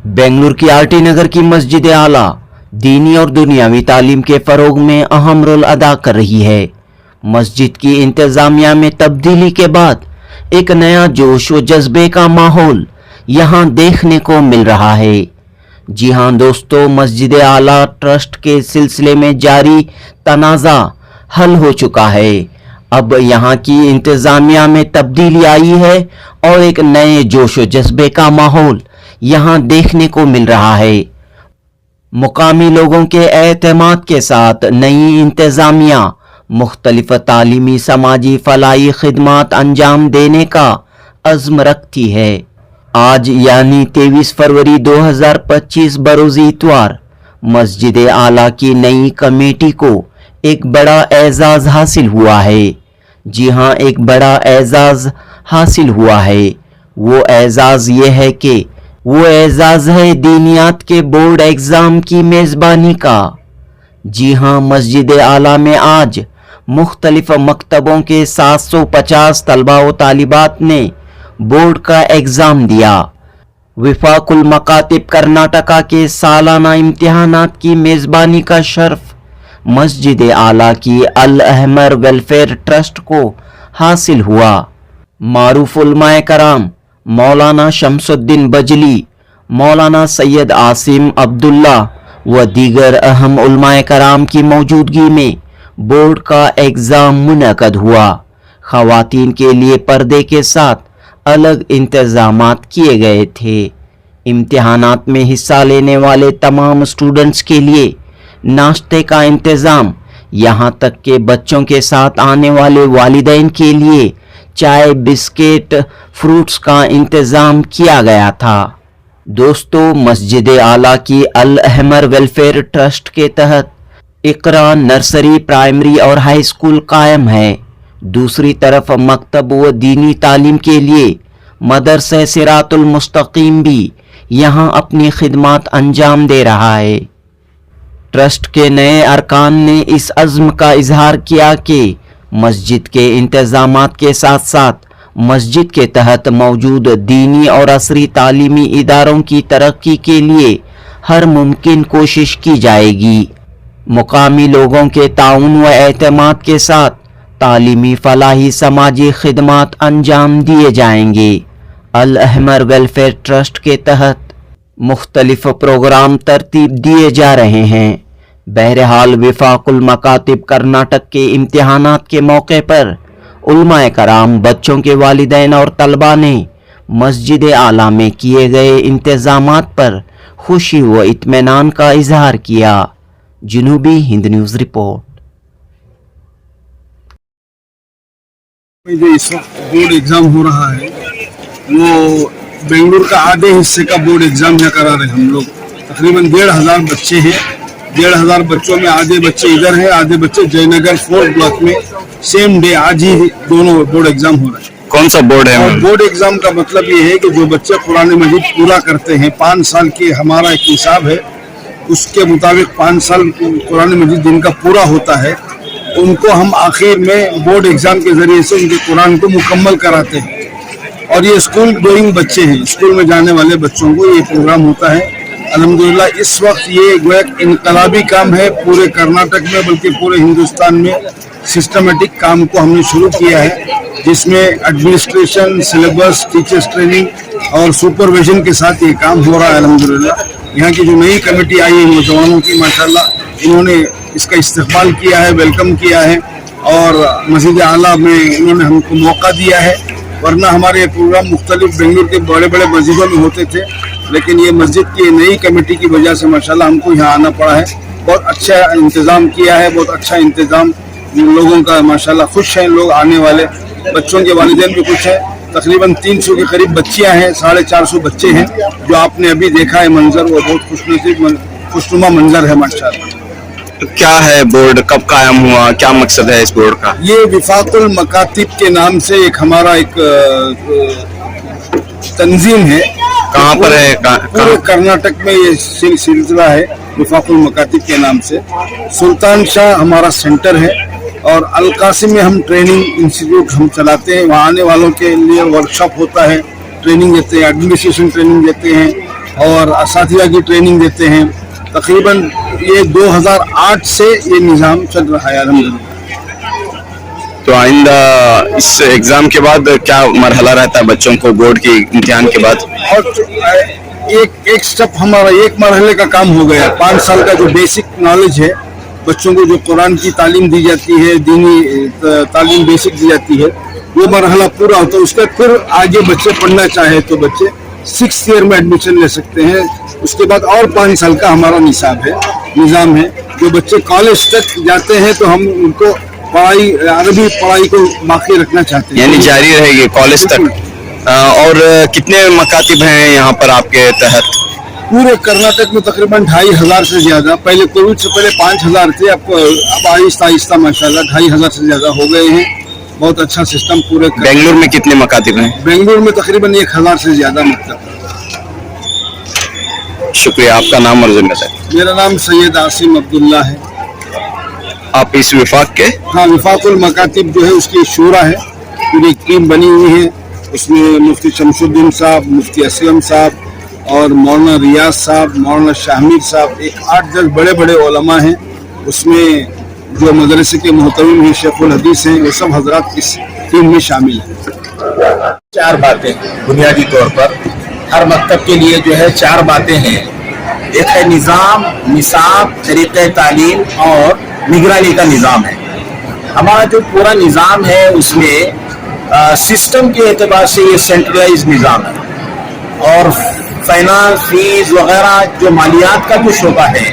बेंगलुरु की आरटी नगर की मस्जिद आला दीनी और दुनियावी तालीम के फरोग में अहम रोल अदा कर रही है। मस्जिद की इंतजामिया में तब्दीली के बाद एक नया जोश व जज्बे का माहौल यहाँ देखने को मिल रहा है। जी हाँ दोस्तों, मस्जिद आला ट्रस्ट के सिलसिले में जारी तनाज़ा हल हो चुका है। अब यहाँ की इंतजामिया में तब्दीली आई है और एक नए जोश व जज्बे का माहौल यहाँ देखने को मिल रहा है। मुकामी लोगों के एतमाद के साथ नई इंतजामिया मुख्तलिफ तालीमी समाजी फलाही खिदमात अंजाम देने का अज़्म रखती है। आज यानी 23 फरवरी 2025 बरोज़ इतवार मस्जिद आला की नई कमेटी को एक बड़ा एजाज़ हासिल हुआ है। जी हाँ, एक बड़ा एजाज़ हासिल हुआ है। वो एजाज़ ये है कि वो एजाज़ है दीनियात के बोर्ड एग्ज़ाम की मेज़बानी का। जी हाँ, मस्जिद आला में आज मुख्तलिफ मकतबों के 750 तलबा व तालिबात ने बोर्ड का एग्ज़ाम दिया। विफाकुल मकातिब कर्नाटका के सालाना इम्तिहानात की मेज़बानी का शर्फ मस्जिद आला की अल अहमर वेलफेयर ट्रस्ट को हासिल हुआ। मारूफ उलमाए कराम मौलाना शमसुद्दीन बजली, मौलाना सैयद आसिम अब्दुल्ला व दीगर अहम उलमाए कराम की मौजूदगी में बोर्ड का एग्ज़ाम मुनक़द हुआ। ख़वातीन के लिए पर्दे के साथ अलग इंतज़ामात किए गए थे। इम्तिहानात में हिस्सा लेने वाले तमाम स्टूडेंट्स के लिए नाश्ते का इंतज़ाम, यहाँ तक के बच्चों के साथ आने वाले वालिदैन के लिए चाय बिस्किट फ्रूट्स का इंतज़ाम किया गया था। दोस्तों, मस्जिद आला की अल अहमर वेलफेयर ट्रस्ट के तहत इकरा नर्सरी, प्राइमरी और हाई स्कूल कायम है। दूसरी तरफ मकतब व दीनी तालीम के लिए मदरसा सिरातुल मुस्तकीम भी यहाँ अपनी खिदमत अंजाम दे रहा है। ट्रस्ट के नए अरकान ने इस अज़्म का इजहार किया कि मस्जिद के इंतज़ामात के साथ साथ मस्जिद के तहत मौजूद दीनी और असरी तालीमी इदारों की तरक्की के लिए हर मुमकिन कोशिश की जाएगी। मुकामी लोगों के ताउन व एतमाद के साथ तालीमी फलाही समाजी खिदमात अंजाम दिए जाएंगे। अल अहमर वेलफेयर ट्रस्ट के तहत मुख्तलिफ प्रोग्राम तरतीब दिए जा रहे हैं। बहरहाल विफाकुल मकातिब कर्नाटक के इम्तिहानात के मौके पर उलमाए कराम, बच्चों के वालिदैन और तलबा ने मस्जिद आला में किए गए इंतज़ामात पर खुशी व इत्मीनान का इजहार किया। जनूबी हिंद न्यूज़ रिपोर्ट। जो इस वक्त बोर्ड एग्जाम हो रहा है वो बेंगलुरु का आधे हिस्से का बोर्ड एग्जाम यहाँ करा रहे हम लोग। तकरीबन 1,500 बच्चे हैं। 1,500 बच्चों में आधे बच्चे इधर हैं, आधे बच्चे जयनगर 4 ब्लॉक में सेम डे आज ही दोनों बोर्ड एग्जाम हो रहे हैं। कौन सा बोर्ड है? और बोर्ड एग्जाम का मतलब ये है कि जो बच्चे कुरान मजीद पूरा करते हैं, 5 साल की हमारा एक हिसाब है, उसके मुताबिक 5 साल कुरान मजीद जिनका पूरा होता है उनको हम आखिर में बोर्ड एग्जाम के जरिए से उनके कुरान को मुकम्मल कराते हैं। और ये स्कूल गोइंग बच्चे हैं, स्कूल में जाने वाले बच्चों को ये प्रोग्राम होता है। अल्हम्दुलिल्लाह इस वक्त ये एक इनकलाबी काम है पूरे कर्नाटक में, बल्कि पूरे हिंदुस्तान में सिस्टमेटिक काम को हमने शुरू किया है, जिसमें एडमिनिस्ट्रेशन, सिलेबस, टीचर्स ट्रेनिंग और सुपरविजन के साथ ये काम हो रहा है। अल्हम्दुलिल्लाह यहाँ की जो नई कमेटी आई है नौजवानों की, माशाल्लाह इन्होंने इसका इस्तकबाल किया है, वेलकम किया है और मस्जिद आला में इन्होंने हमको मौका दिया है। वरना हमारे प्रोग्राम मुख्तलिफ बेंगलुरु के बड़े बड़े मस्जिदों में होते थे, लेकिन ये मस्जिद की नई कमेटी की वजह से माशाल्लाह हमको यहाँ आना पड़ा है। बहुत अच्छा इंतज़ाम किया है, बहुत अच्छा इंतज़ाम लोगों का, माशाल्लाह खुश हैं लोग आने वाले। बच्चों के वालिदैन भी खुश हैं। तकरीबन 300 के करीब बच्चियाँ हैं, 450 बच्चे हैं। जो आपने अभी देखा है मंजर, वो बहुत खुशनुमा मंजर है माशाल्लाह। क्या है बोर्ड, कब कायम हुआ, क्या मकसद है इस बोर्ड का? ये विफाकुल मकातिब के नाम से एक हमारा एक तंजीम है। कहाँ पर है? पूरे कर्नाटक में ये सिलसिला है विफाकुल मकातिब के नाम से। सुल्तान शाह हमारा सेंटर है और अल कासिम में हम ट्रेनिंग इंस्टीट्यूट हम चलाते हैं। वहाँ आने वालों के लिए वर्कशॉप होता है, ट्रेनिंग देते हैं, एडमिनिस्ट्रेशन ट्रेनिंग देते हैं, और असातिज़ा की ट्रेनिंग देते हैं। तकरीबन ये 2008 से ये निज़ाम चल रहा है अल्हम्दुलिल्लाह। तो आइंदा इस एग्जाम के बाद क्या मरहला रहता है बच्चों को बोर्ड के इम्तिहान के बाद? और एक स्टेप हमारा एक मरहले का काम हो गया। 5 साल का जो बेसिक नॉलेज है, बच्चों को जो कुरान की तालीम दी जाती है, दीनी तालीम बेसिक दी जाती है, वो मरहला पूरा होता है। उसके फिर आगे बच्चे पढ़ना चाहे तो बच्चे 6th ईयर में एडमिशन ले सकते हैं। उसके बाद और 5 साल का हमारा निज़ाम है। जो बच्चे कॉलेज तक जाते हैं तो हम उनको पढ़ाई, अरबी पढ़ाई को बाकी रखना चाहते हैं, यानी जारी रहेगी कॉलेज तक। और कितने मकातिब हैं यहाँ पर आपके तहत? पूरे कर्नाटक में तकरीबन 2500 से ज्यादा। पहले कोविड से पहले 5000 थे, अब आहिस्ता आहिस्ता माशाल्लाह 2500 से ज्यादा हो गए हैं। बहुत अच्छा सिस्टम पूरे। बेंगलुरु में कितने मकातिब हैं? बेंगलुरु में तकरीबन 1000 से ज्यादा मकतब। शुक्रिया। आपका नाम और जिम्मेदारी? मेरा नाम सैयद आसिम अब्दुल्ला है। आप इस विफाक के? हाँ, विफाकुल मकातिब जो है उसकी शूरा है, पूरी टीम बनी हुई है। उसमें मुफ्ती शमसुद्दीन साहब, मुफ्ती असलम साहब और मौलाना रियाज साहब, मौलाना शाहमीर साहब, एक 8-10 बड़े बड़े उलमा हैं। उसमें जो मदरसे के मोहतरम हैं, शेखुल हदीस हैं, ये सब हजरात इस टीम में शामिल हैं। 4 बातें बुनियादी तौर पर हर मकतब के लिए जो है 4 बातें हैं। एक है निज़ाम, निसाब, तरीक़े तालीम और निगरानी का निज़ाम है। हमारा जो पूरा निज़ाम है उसमें सिस्टम के एतबार से ये सेंट्रलाइज निज़ाम है और फाइनेंस, फीस वगैरह जो मालियात का जो शोबा है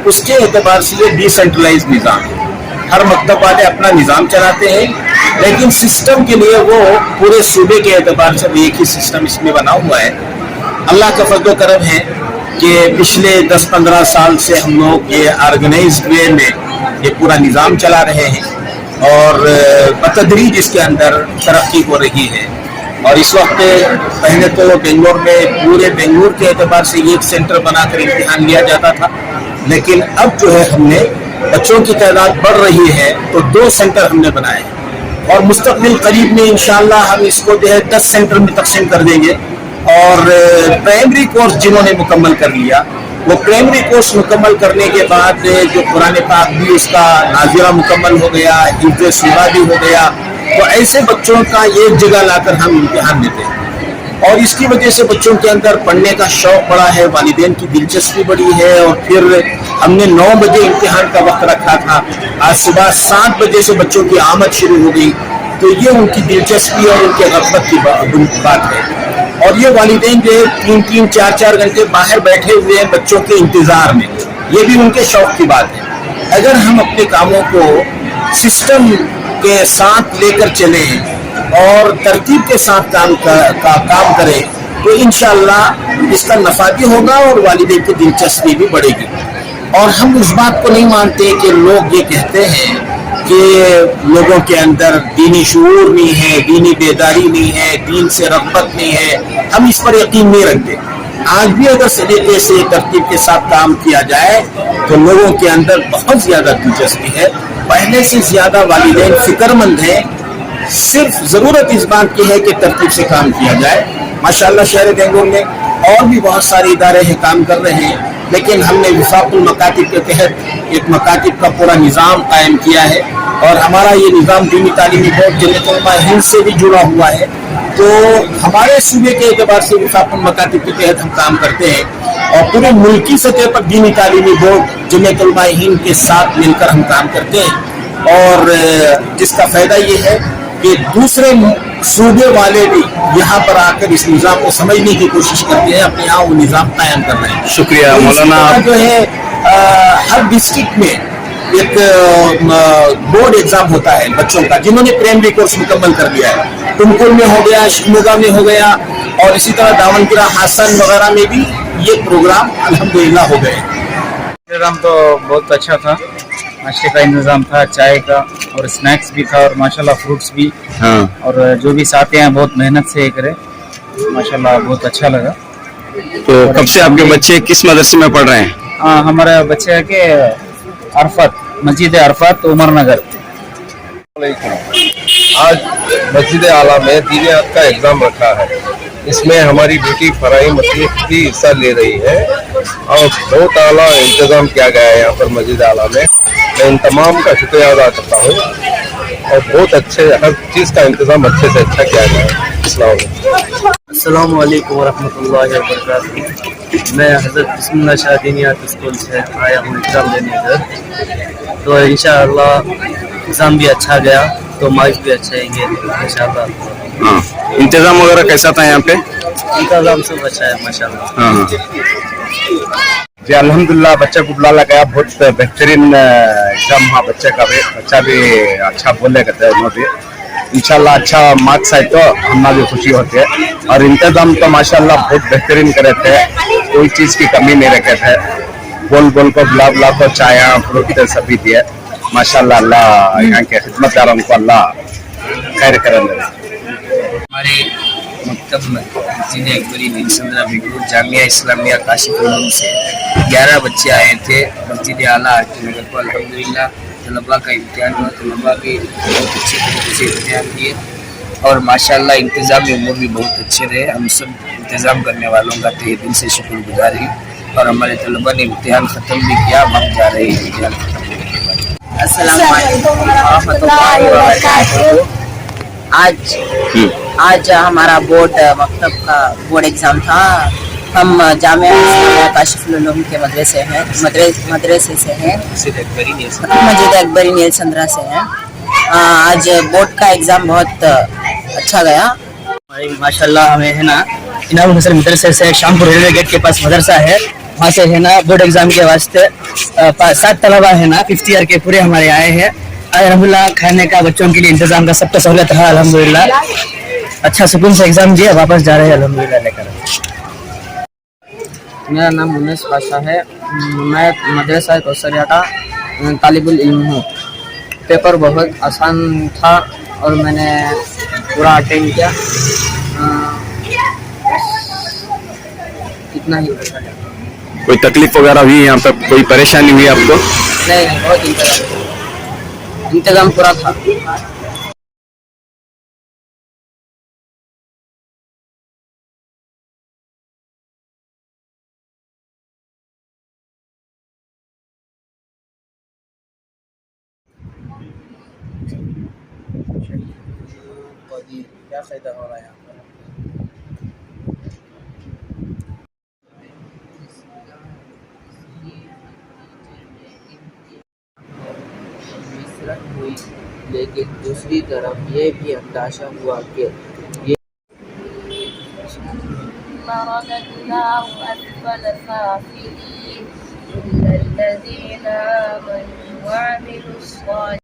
उसके एतबार से ये डिसेंट्रलाइज निज़ाम है। हर मकतब वाले अपना निज़ाम चलाते हैं, लेकिन सिस्टम के लिए वो पूरे सूबे के एतबार से एक ही सिस्टम इसमें बना हुआ है। अल्लाह का फज़ल करम है कि पिछले 10-15 साल से हम लोग ये ऑर्गेनाइज्ड वे में ये पूरा निज़ाम चला रहे हैं और बतदरीज इसके अंदर तरक्की हो रही है। और इस वक्त पहले तो बेंगलोर में पूरे बेंगलोर के एतबार से एक सेंटर बनाकर इम्तिहान लिया जाता था, लेकिन अब जो है हमने बच्चों की तादाद बढ़ रही है तो 2 सेंटर हमने बनाए और मुस्तक़बिल करीब में इंशाअल्लाह हम इसको जो है 10 सेंटर में तक़सीम कर देंगे। और प्राइमरी कोर्स जिन्होंने मुकम्मल कर लिया, वो प्राइमरी कोर्स मुकम्मल करने के बाद जो कुरान पाक भी उसका नाज़िरा मुकम्मल हो गया, हिफ्ज़ सूरा भी हो गया, तो ऐसे बच्चों का एक जगह लाकर हम इम्तिहान देते हैं और इसकी वजह से बच्चों के अंदर पढ़ने का शौक़ बढ़ा है, वालिदैन की दिलचस्पी बढ़ी है। और फिर हमने 9 बजे इम्तिहान का वक्त रखा था, आज सुबह 7 बजे से बच्चों की आमद शुरू हो गई, तो ये उनकी दिलचस्पी और उनके रग़बत की बात है। और ये वालिदैन जो है 3-3, 4-4 घंटे बाहर बैठे हुए हैं बच्चों के इंतज़ार में, ये भी उनके शौक़ की बात है। अगर हम अपने कामों को सिस्टम के साथ लेकर चलें और तरतीब के साथ काम करें तो इंशाअल्लाह इसका नफ़ा भी होगा और वालिदैन की दिलचस्पी भी बढ़ेगी। और हम उस बात को नहीं मानते कि लोग ये कहते हैं कि लोगों के अंदर दीनी शऊर नहीं है, दीनी बेदारी नहीं है, दीन से रग़बत नहीं है, हम इस पर यकीन नहीं रखते। आज भी अगर सलीके से तरतीब के साथ काम किया जाए तो लोगों के अंदर बहुत ज़्यादा दिलचस्पी है, पहले से ज़्यादा वालिदैन फिक्रमंद हैं। सिर्फ ज़रूरत इस बात की है कि तरतीब से काम किया जाए। माशाअल्लाह शहर बेंगलुरु में और भी बहुत सारे इदारे हैं काम कर रहे हैं, लेकिन हमने विफाकुल मकातिब के तहत एक मकातिब का पूरा निज़ाम कायम किया है और हमारा ये निज़ाम दीनी तालीमी बोर्ड जमीयत उलमा हिंद से भी जुड़ा हुआ है। तो हमारे सूबे के एतबार से विफाकुल मकातिब के तहत हम काम करते हैं और पूरे मुल्की सतह पर दीनी तालीमी बोर्ड जमीयत उलमा हिंद के साथ मिलकर हम काम करते हैं। और जिसका फ़ायदा ये है कि दूसरे सूबे वाले भी यहाँ पर आकर इस निज़ाम को समझने की कोशिश करते हैं, अपने यहाँ वो निज़ाम कायम कर रहे हैं। शुक्रिया मौलाना। जो है हर डिस्ट्रिक्ट में एक बोर्ड एग्जाम होता है बच्चों का, जिन्होंने प्राइमरी कोर्स मुकम्मल कर लिया है। तुमकुर में हो गया, शिमोगा में हो गया और इसी तरह दावनगिरा, हासन वगैरह में भी ये प्रोग्राम अल्हम्दुलिल्लाह हो गए। प्रोग्राम तो बहुत अच्छा था, नाश्ते का इंतजाम था, चाय का और स्नैक्स भी था और माशाल्लाह फ्रूट्स भी। हाँ। और जो भी साथी हैं बहुत मेहनत से करे, माशाल्लाह बहुत अच्छा लगा। तो कब से आपके बच्चे किस मदरसे में पढ़ रहे हैं? हमारे बच्चे है कि अरफत, मस्जिद अरफत, उमर नगर। आज मस्जिद आला में दीनियात का एग्जाम रखा है। اس میں ہماری بیٹی فرائی مصروف بھی حصہ لے رہی ہے اور بہت اعلیٰ انتظام کیا گیا ہے یہاں پر مسجد اعلیٰ میں ان تمام کا شکریہ ادا کرتا ہوں اور بہت اچھے ہر چیز کا انتظام اچھے سے اچھا کیا گیا ہے. السلام علیکم. السلام علیکم ورحمۃ اللہ وبرکاتہ. میں حضرت بسم اللہ شاہ دینیات اسکول سے آیا ہوں ایگزام دینے ادھر. تو انشاءاللہ ایگزام بھی اچھا گیا تو مارکس بھی اچھے آئیں گے انشاءاللہ. ہاں انتظام وغیرہ کیسا تھا یہاں پہ؟ انتظام سب اچھا ہے ماشاءاللہ. ہاں جی الحمدللہ بچہ کو بلایا گیا. بہت بہترین ایگزام ہوا بچے کا بھی. بچہ بھی اچھا بولے کرتے ہیں انہوں بھی. انشاءاللہ اچھا مارکس آئے تو ہمیں بھی خوشی ہوتی ہے. اور انتظام تو ماشاءاللہ بہت بہترین کرے تھے. کوئی چیز کی کمی نہیں رکھے تھے. بول کو گلاب کو چایا فروٹ سبھی دیے. ماشاءاللہ اللہ یہاں کے خدمت داروں کو اللہ خیر کریں. ہمارے مکتب مسجد اکبری نیلسندرا بیگور جامعہ اسلامیہ کاشف العلوم سے 11 بچے آئے تھے مسجد اعلیٰ حاجی نگر کو. الحمدللہ طلباء کا امتحان ہوا. طلباء بھی بہت اچھے طریقے سے امتحان دیے اور ماشاءاللہ انتظامی امور بھی بہت اچھے رہے. ہم سب انتظام کرنے والوں کا تہ دل سے شکر گزار ہیں اور ہمارے طلباء نے امتحان ختم بھی کیا. ہم جا رہے ہیں امتحان ختم کرنے والے. السلام علیکم ورحمۃ اللہ وبرکاتہ. آج ہمارا بورڈ مکتب کا بورڈ ایگزام تھا. ہم جامعہ اسلامیہ کاشف العلوم کے مدرسے سے ہیں. مسجد اکبری نیلسندرا سے ہیں. آج بورڈ کا ایگزام بہت اچھا گیا. ماشاءاللہ ہمیں ہے نا انعام الحسن مدرسے سے شامپور ریلوے گیٹ کے پاس مدرسہ ہے. وہاں سے ہے نا بورڈ ایگزام کے واسطے 7 طلبا ہے نا 5th ایئر کے پورے ہمارے آئے ہیں. الحمدللہ کھانے کا بچوں کے لیے انتظام کا سب کا سہولت رہا. الحمدللہ اچھا سکون سے ایگزام دیا. واپس جا رہے ہیں الحمدللہ لے کر. میرا نام منیش پاشا ہے. میں مدرسہ کوثریہ کا طالب العلم ہوں. پیپر بہت آسان تھا اور میں نے پورا اٹینڈ کیا. اتنا ہی. کوئی تکلیف وغیرہ ہوئی یہاں پہ؟ کوئی پریشانی ہوئی آپ کو؟ نہیں بہت انتظام پورا تھا. کیا فائدہ ہو رہا ہے یہاں پر؟ ہوئی لیکن دوسری طرف یہ بھی اندازہ ہوا کہ یہ فرددناه أسفل سافلين إلا الذين آمنوا وعملوا الصالحات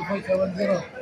Voy a